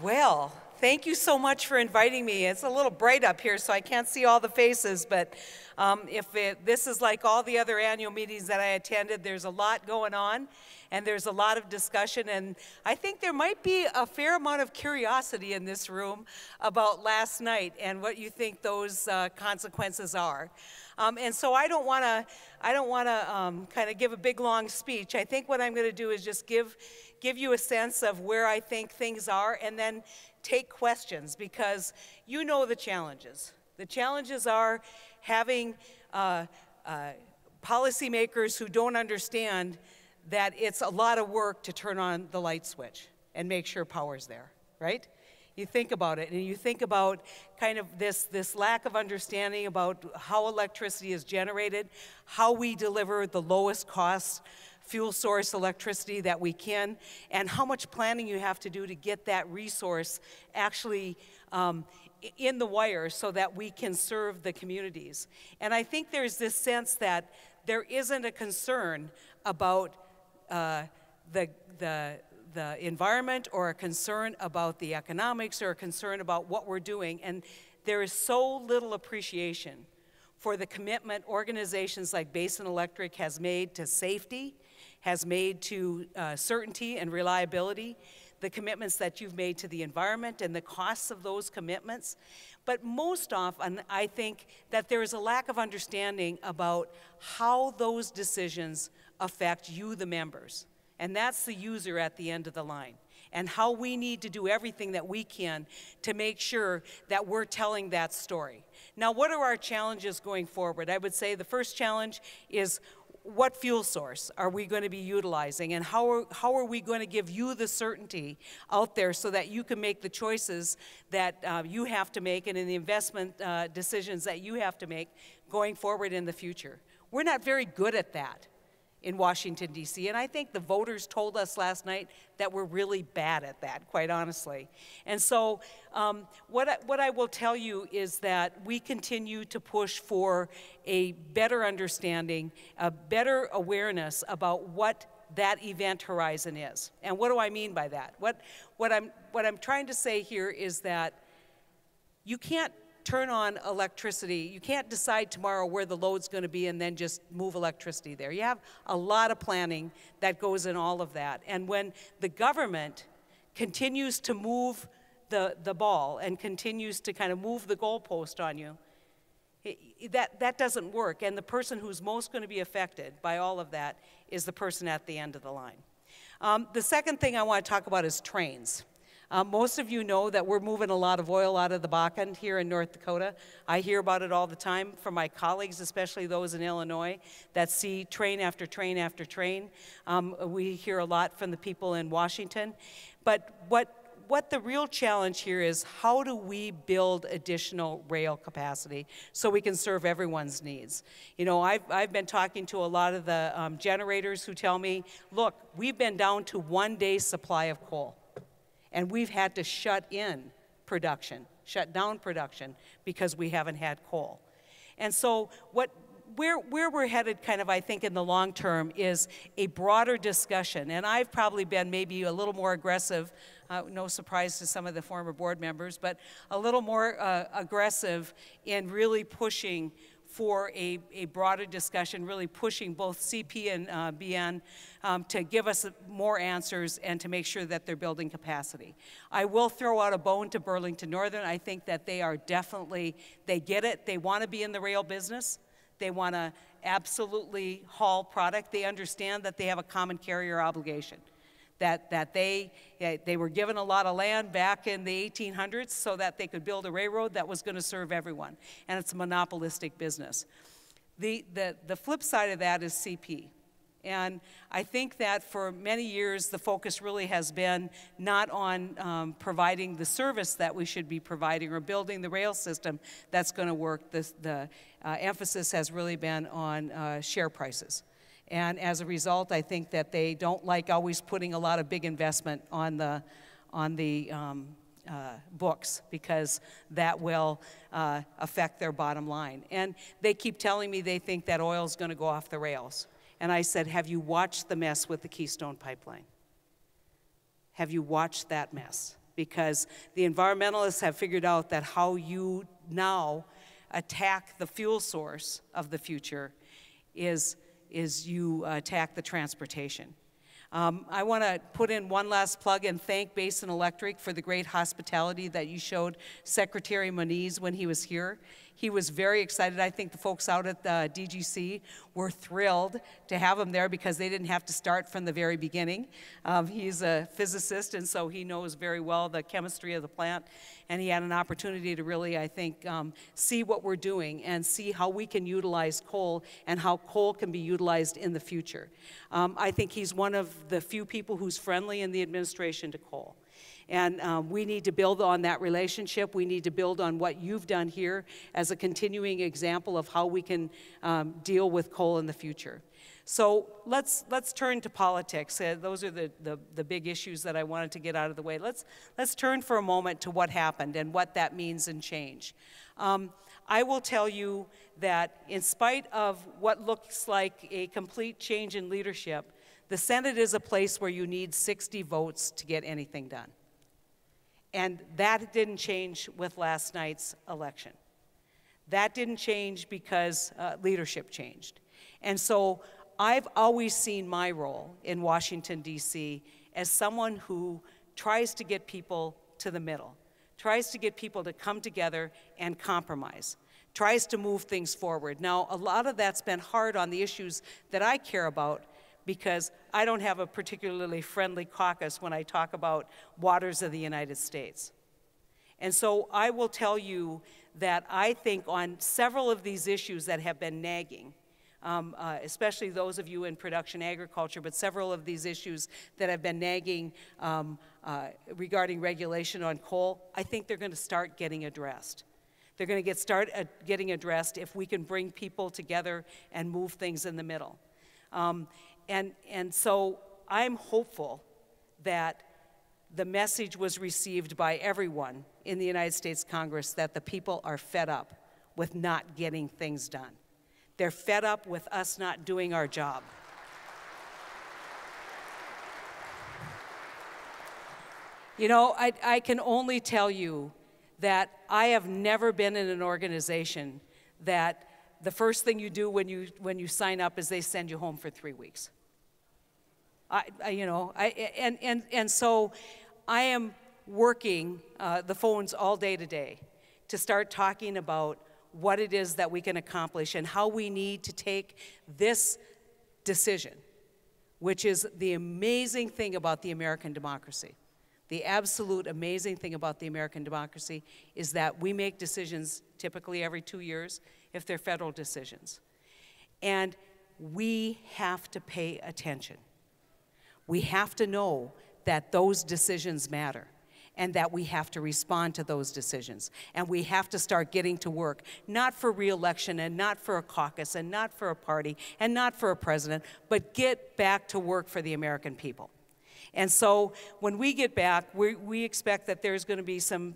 Well, thank you so much for inviting me. It's a little bright up here, so I can't see all the faces, but this is like all the other annual meetings that I attended, there's a lot going on, and there's a lot of discussion, and I think there might be a fair amount of curiosity in this room about last night and what you think those consequences are. And so I don't want to kind of give a big long speech. I think what I'm going to do is just give you a sense of where I think things are, and then take questions, because you know the challenges. The challenges are having policymakers who don't understand that it's a lot of work to turn on the light switch and make sure power's there, right? You think about it, and you think about kind of this lack of understanding about how electricity is generated, how we deliver the lowest cost fuel source electricity that we can, and how much planning you have to do to get that resource actually in the wire so that we can serve the communities. And I think there's this sense that there isn't a concern about the environment, or a concern about the economics, or a concern about what we're doing. And there is so little appreciation for the commitment organizations like Basin Electric has made to safety, has made to certainty and reliability, the commitments that you've made to the environment and the costs of those commitments. But most often, I think that there is a lack of understanding about how those decisions affect you, the members. And that's the user at the end of the line, and how we need to do everything that we can to make sure that we're telling that story. Now, what are our challenges going forward? I would say the first challenge is, what fuel source are we going to be utilizing, and how are we going to give you the certainty out there so that you can make the choices that you have to make, and in the investment decisions that you have to make going forward in the future? We're not very good at that in Washington, D.C., and I think the voters told us last night that we're really bad at that, quite honestly. And so what I will tell you is that we continue to push for a better understanding, a better awareness about what that event horizon is. And what do I mean by that? What I'm trying to say here is that you can't turn on electricity. You can't decide tomorrow where the load's going to be and then just move electricity there. You have a lot of planning that goes in all of that. And when the government continues to move the ball and continues to kind of move the goalpost on you, that doesn't work. And the person who's most going to be affected by all of that is the person at the end of the line. The second thing I want to talk about is trains. Most of you know that we're moving a lot of oil out of the Basin here in North Dakota. I hear about it all the time from my colleagues, especially those in Illinois, that see train after train after train. We hear a lot from the people in Washington. But what the real challenge here is, how do we build additional rail capacity so we can serve everyone's needs? You know, I've been talking to a lot of the generators who tell me, look, we've been down to 1 day's supply of coal. And we've had to shut down production, because we haven't had coal. And so where we're headed kind of, I think, in the long term is a broader discussion. And I've probably been maybe a little more aggressive, no surprise to some of the former board members, but a little more aggressive in really pushing for a broader discussion, really pushing both CP and BN to give us more answers and to make sure that they're building capacity. I will throw out a bone to Burlington Northern. I think that they are definitely, they get it. They want to be in the rail business. They want to absolutely haul product. They understand that they have a common carrier obligation. That they were given a lot of land back in the 1800s so that they could build a railroad that was going to serve everyone, and it's a monopolistic business. The flip side of that is CP, and I think that for many years the focus really has been not on providing the service that we should be providing or building the rail system that's going to work. The emphasis has really been on share prices. And as a result, I think that they don't like always putting a lot of big investment on the books, because that will affect their bottom line. And they keep telling me they think that oil's going to go off the rails. And I said, have you watched the mess with the Keystone Pipeline? Have you watched that mess? because the environmentalists have figured out that how you now attack the fuel source of the future is you attack the transportation. I want to put in one last plug and thank Basin Electric for the great hospitality that you showed Secretary Moniz when he was here. He was very excited. I think the folks out at the DGC were thrilled to have him there because they didn't have to start from the very beginning. He's a physicist, and so he knows very well the chemistry of the plant, and he had an opportunity to really, I think, see what we're doing and see how we can utilize coal and how coal can be utilized in the future. I think he's one of the few people who's friendly in the administration to coal. And we need to build on that relationship. We need to build on what you've done here as a continuing example of how we can deal with coal in the future. So let's turn to politics. Those are the big issues that I wanted to get out of the way. Let's turn for a moment to what happened and what that means in change. I will tell you that in spite of what looks like a complete change in leadership, the Senate is a place where you need 60 votes to get anything done. And that didn't change with last night's election. That didn't change because leadership changed. And so I've always seen my role in Washington, D.C. as someone who tries to get people to the middle, tries to get people to come together and compromise, tries to move things forward. Now, a lot of that's been hard on the issues that I care about, because I don't have a particularly friendly caucus when I talk about waters of the United States. And so I will tell you that I think on several of these issues that have been nagging, especially those of you in production agriculture, but several of these issues that have been nagging regarding regulation on coal, I think they're going to start getting addressed. They're going to start getting addressed if we can bring people together and move things in the middle. And so I'm hopeful that the message was received by everyone in the United States Congress that the people are fed up with not getting things done. They're fed up with us not doing our job. You know, I can only tell you that I have never been in an organization that the first thing you do when you sign up is they send you home for 3 weeks. And so I am working the phones all day today to start talking about what it is that we can accomplish and how we need to take this decision, which is the amazing thing about the American democracy. The absolute amazing thing about the American democracy is that we make decisions typically every 2 years if they're federal decisions. And we have to pay attention. We have to know that those decisions matter and that we have to respond to those decisions. And we have to start getting to work, not for re-election and not for a caucus and not for a party and not for a president, but get back to work for the American people. And so when we get back, we expect that there's going to be some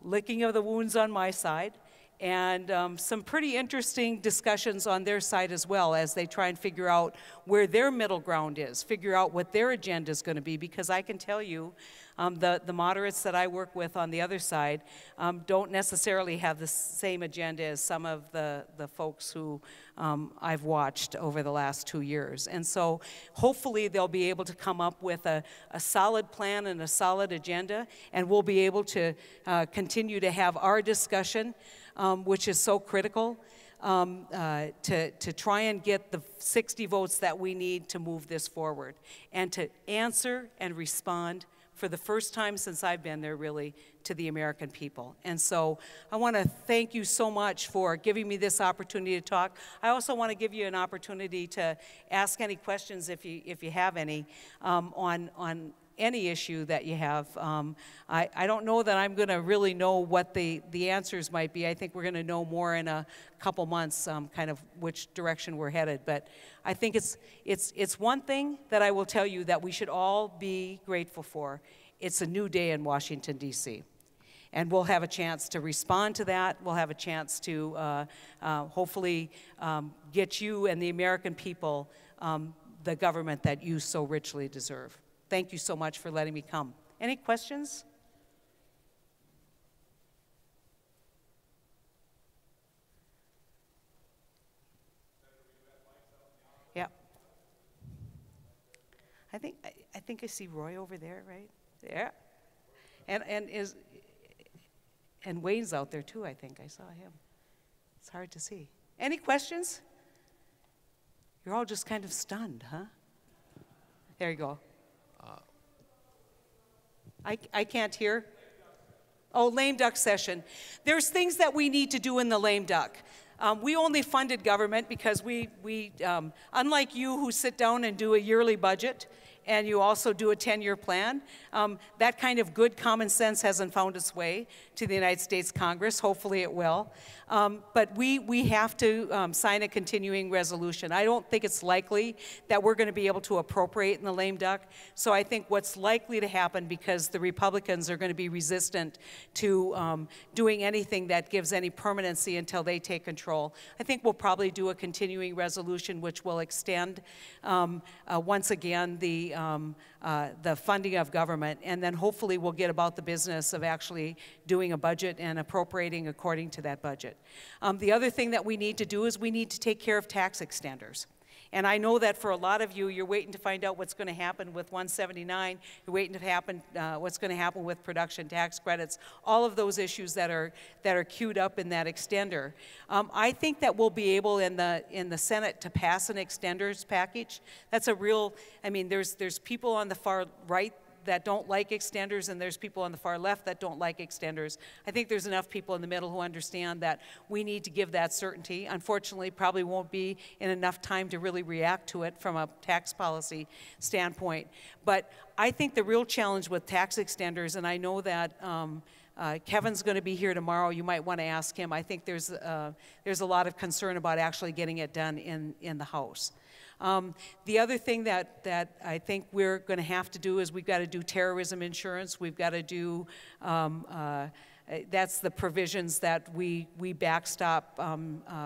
licking of the wounds on my side, and some pretty interesting discussions on their side as well as they try and figure out where their middle ground is, figure out what their agenda is going to be, because I can tell you the moderates that I work with on the other side don't necessarily have the same agenda as some of the folks who I've watched over the last 2 years. And so hopefully they'll be able to come up with a solid plan and a solid agenda, and we'll be able to continue to have our discussion, which is so critical, to try and get the 60 votes that we need to move this forward and to answer and respond for the first time since I've been there, really, to the American people. And so I want to thank you so much for giving me this opportunity to talk. I also want to give you an opportunity to ask any questions if you have any on any issue that you have. I don't know that I'm going to really know what the answers might be. I think we're going to know more in a couple months, kind of which direction we're headed. But I think it's one thing that I will tell you that we should all be grateful for. It's a new day in Washington, D.C. And we'll have a chance to respond to that. We'll have a chance to hopefully get you and the American people the government that you so richly deserve. thank you so much for letting me come. Any questions? Yeah. I think I see Roy over there, right? Yeah. And Wayne's out there too, I think. I saw him. It's hard to see. Any questions? You're all just kind of stunned, huh? There you go. I can't hear. Oh, lame duck session. There's things that we need to do in the lame duck. We only funded government because we unlike you who sit down and do a yearly budget, and you also do a 10-year plan, that kind of good common sense hasn't found its way to the United States Congress. Hopefully it will. But we have to sign a continuing resolution. I don't think it's likely that we're going to be able to appropriate in the lame duck. So I think what's likely to happen, because the Republicans are going to be resistant to doing anything that gives any permanency until they take control, I think we'll probably do a continuing resolution which will extend, once again, the funding of government, and then hopefully we'll get about the business of actually doing a budget and appropriating according to that budget. The other thing that we need to do is we need to take care of tax extenders. And I know that for a lot of you, you're waiting to find out what's going to happen with 179, you're waiting to happen what's going to happen with production tax credits, all of those issues that are queued up in that extender. I think that we'll be able in the Senate to pass an extenders package. That's a real, I mean, there's people on the far right that don't like extenders, and there's people on the far left that don't like extenders. I think there's enough people in the middle who understand that we need to give that certainty. Unfortunately, probably won't be in enough time to really react to it from a tax policy standpoint. But I think the real challenge with tax extenders, and I know that Kevin's going to be here tomorrow. You might want to ask him. I think there's a lot of concern about actually getting it done in the House. The other thing that I think we're going to have to do is we've got to do terrorism insurance. We've got to do, that's the provisions that we backstop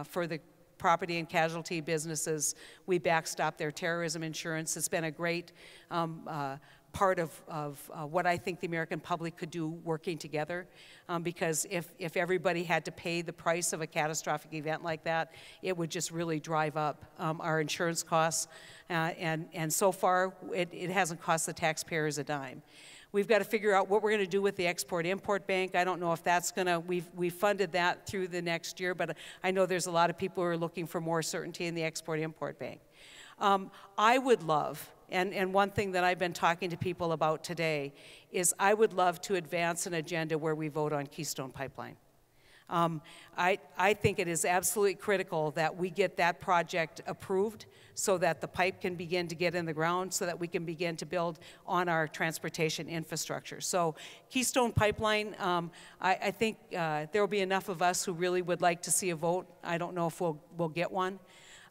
for the property and casualty businesses. We backstop their terrorism insurance. It's been a great part of what I think the American public could do working together, because if everybody had to pay the price of a catastrophic event like that, it would just really drive up our insurance costs, and so far it hasn't cost the taxpayers a dime. We've got to figure out what we're going to do with the Export-Import Bank. I don't know if that's going to, we've funded that through the next year, but I know there's a lot of people who are looking for more certainty in the Export-Import Bank. I would love, and one thing that I've been talking to people about today is I would love to advance an agenda where we vote on Keystone Pipeline. I think it is absolutely critical that we get that project approved so that the pipe can begin to get in the ground, so that we can begin to build on our transportation infrastructure. So Keystone Pipeline, I think there will be enough of us who really would like to see a vote. I don't know if we'll get one.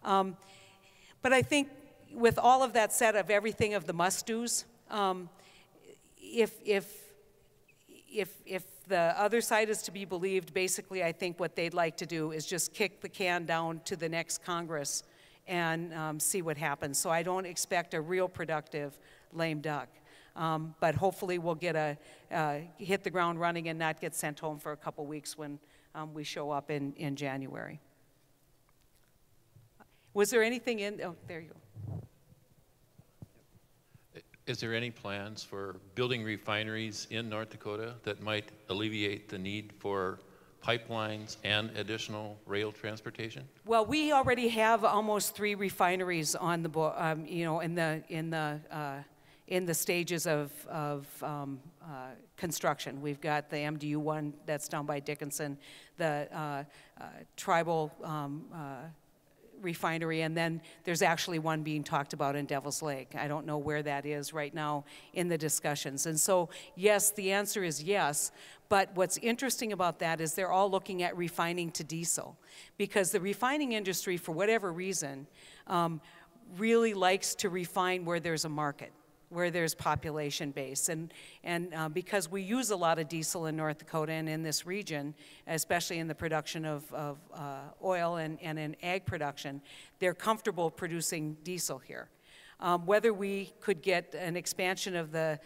But I think with all of that said, of everything of the must-dos, if the other side is to be believed, basically I think what they'd like to do is just kick the can down to the next Congress and see what happens. So I don't expect a real productive lame duck. But hopefully we'll get hit the ground running and not get sent home for a couple weeks when we show up in January. Was there anything in, oh, there you go. Is there any plans for building refineries in North Dakota that might alleviate the need for pipelines and additional rail transportation? Well, we already have almost 3 refineries on the you know, in the stages of construction. We've got the MDU one that's down by Dickinson, the tribal refinery, and then there's actually one being talked about in Devil's Lake. I don't know where that is right now in the discussions. And so, yes, the answer is yes, but what's interesting about that is they're all looking at refining to diesel, because the refining industry, for whatever reason, really likes to refine where there's a market, where there's population base. And because we use a lot of diesel in North Dakota and in this region, especially in the production of oil and in ag production, they're comfortable producing diesel here. Whether we could get an expansion of the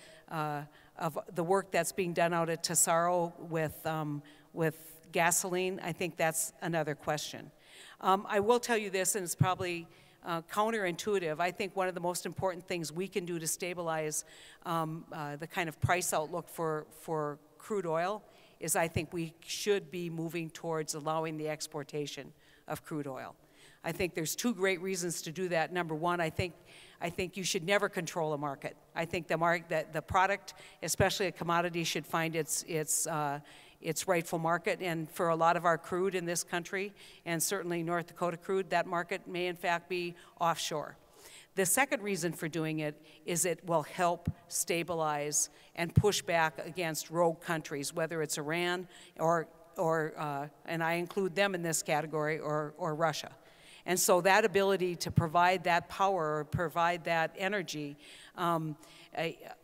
work that's being done out at Tesoro with gasoline, I think that's another question. I will tell you this, and it's probably counterintuitive. I think one of the most important things we can do to stabilize the kind of price outlook for crude oil is I think we should be moving towards allowing the exportation of crude oil. I think there's two great reasons to do that. Number one, I think you should never control a market. I think the product, especially a commodity, should find its rightful market. And for a lot of our crude in this country, and certainly North Dakota crude, that market may in fact be offshore. The second reason for doing it is it will help stabilize and push back against rogue countries, whether it's Iran or and I include them in this category, or Russia. And so that ability to provide that power, or provide that energy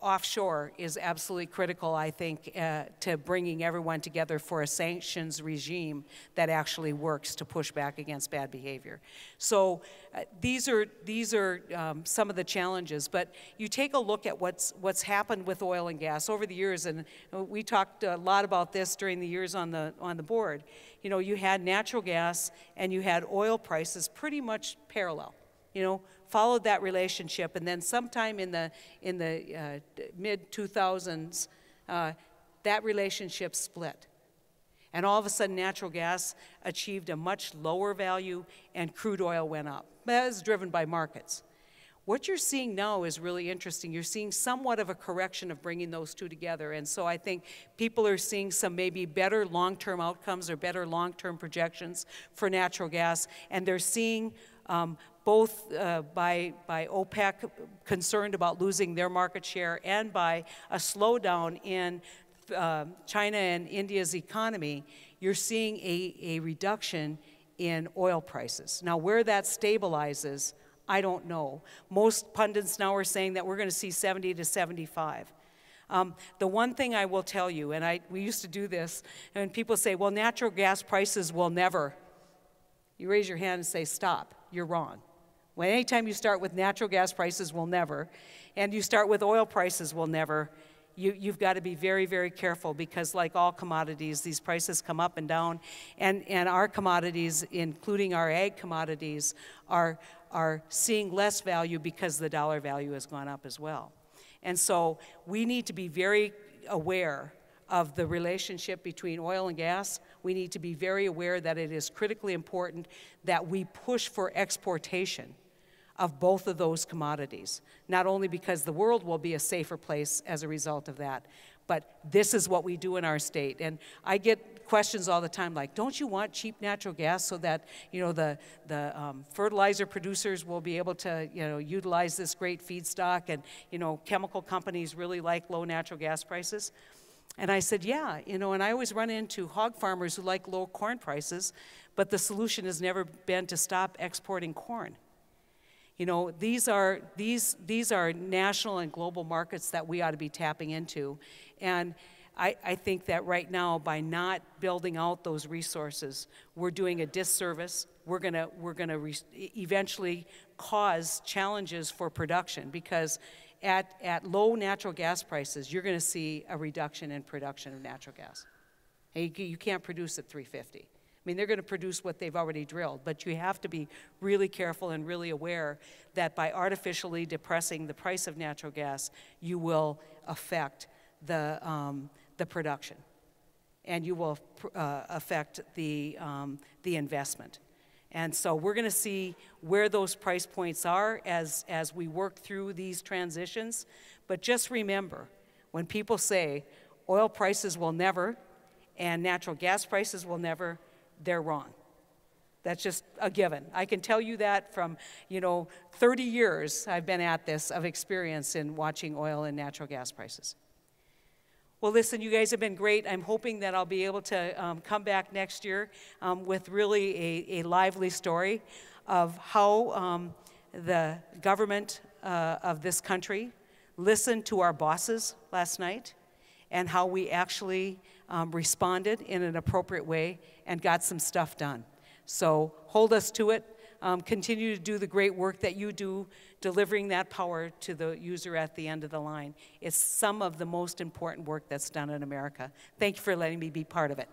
offshore is absolutely critical, I think, to bringing everyone together for a sanctions regime that actually works to push back against bad behavior. So these are some of the challenges. But you take a look at what's happened with oil and gas over the years, and we talked a lot about this during the years on the board. You know, you had natural gas and you had oil prices pretty much parallel. You know, followed that relationship, and then sometime in the mid-2000s, that relationship split. And all of a sudden, natural gas achieved a much lower value, and crude oil went up. That was driven by markets. What you're seeing now is really interesting. You're seeing somewhat of a correction of bringing those two together, and so I think people are seeing some maybe better long-term outcomes or better long-term projections for natural gas, and they're seeing both by OPEC concerned about losing their market share, and by a slowdown in China and India's economy, you're seeing a reduction in oil prices. Now, where that stabilizes, I don't know. Most pundits now are saying that we're going to see 70 to 75. The one thing I will tell you, and we used to do this, and people say, well, natural gas prices will never. You raise your hand and say, stop, you're wrong. Well, anytime you start with natural gas prices will never, and you start with oil prices will never, you've got to be very, very careful, because like all commodities, these prices come up and down, and our commodities, including our ag commodities, are seeing less value because the dollar value has gone up as well. And so we need to be very aware of the relationship between oil and gas. We need to be very aware that it is critically important that we push for exportation of both of those commodities, not only because the world will be a safer place as a result of that, but this is what we do in our state. And I get questions all the time like, don't you want cheap natural gas so that, you know, the fertilizer producers will be able to, you know, utilize this great feedstock, and, you know, chemical companies really like low natural gas prices? And I said, yeah, you know, and I always run into hog farmers who like low corn prices, but the solution has never been to stop exporting corn. You know, these are national and global markets that we ought to be tapping into. And I think that right now, by not building out those resources, we're doing a disservice. We're gonna eventually cause challenges for production, because at low natural gas prices, you're gonna see a reduction in production of natural gas. And you can't produce at 350. I mean, they're going to produce what they've already drilled, but you have to be really careful and really aware that by artificially depressing the price of natural gas, you will affect the production, and you will affect the investment. And so we're going to see where those price points are as we work through these transitions. But just remember, when people say oil prices will never and natural gas prices will never, they're wrong. That's just a given. I can tell you that from, 30 years I've been at this of experience in watching oil and natural gas prices. Well, listen, you guys have been great. I'm hoping that I'll be able to come back next year with really a lively story of how the government of this country listened to our bosses last night, and how we actually responded in an appropriate way and got some stuff done. So hold us to it. continue to do the great work that you do, delivering that power to the user at the end of the line. It's some of the most important work that's done in America. Thank you for letting me be part of it.